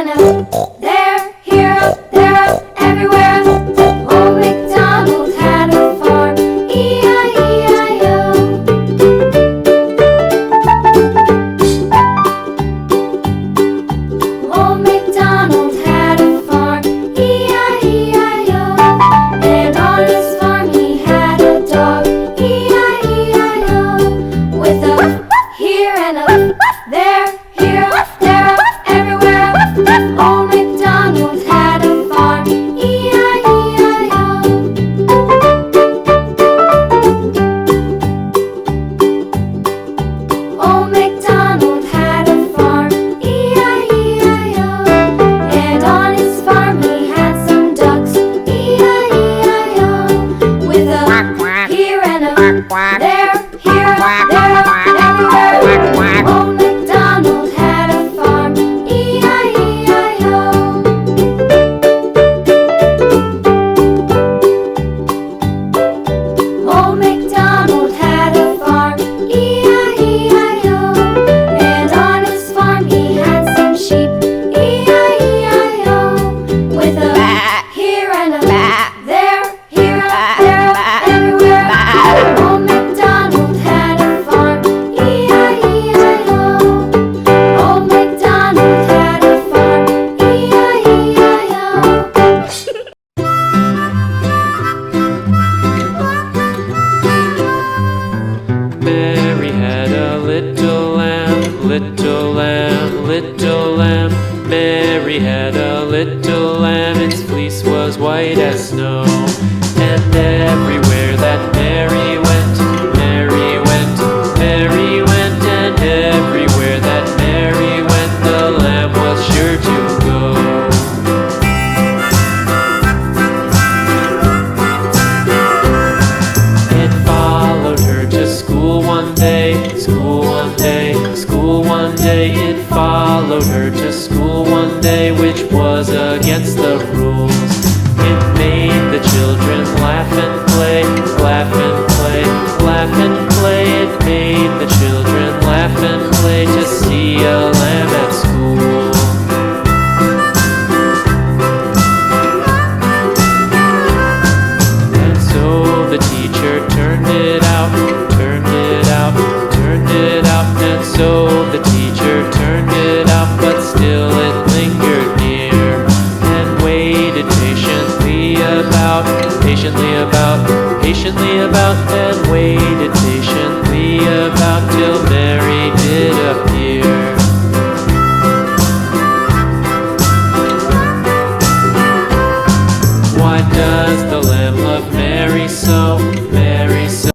and a there, here, there, everywhere. Old MacDonald had a farm, E-I-E-I-O. Old MacDonald had a farm, E-I-E-I-O. And on his farm he had a dog, E-I-E-I-O. With a here and a there, here, there, everywhere. Old MacDonald had a farm, E-I-E-I-O. Old MacDonald had a farm, E-I-E-I-O. And on his farm he had some ducks, E-I-E-I-O. With a here and a there, here, there, everywhere. Old MacDonald had a farm, E-I-E-I-O. Old MacDonald had a farm, E-I-E-I-O. And on his farm he had some sheep, E-I-E-I-O. With a here and a there, here, there, everywhere. Old MacDonald had a farm, E-I-E-I-O. Old MacDonald had a farm, E-I-E-I-O. Mary had a little lamb, little lamb, little lamb. Mary had a little lamb, its fleece was white as snow. And everywhere that Mary went, Mary went, Mary went. And everywhere that Mary went, the lamb was sure to go. It followed her to school one day, school one day, school one day. It followed her to school one day, which was against the rules. It made the children laugh and play, laugh and play, laugh and play. It made the children laugh and play to see a lamb at school. And so the teacher turned it out, turned it out, turned it out. And so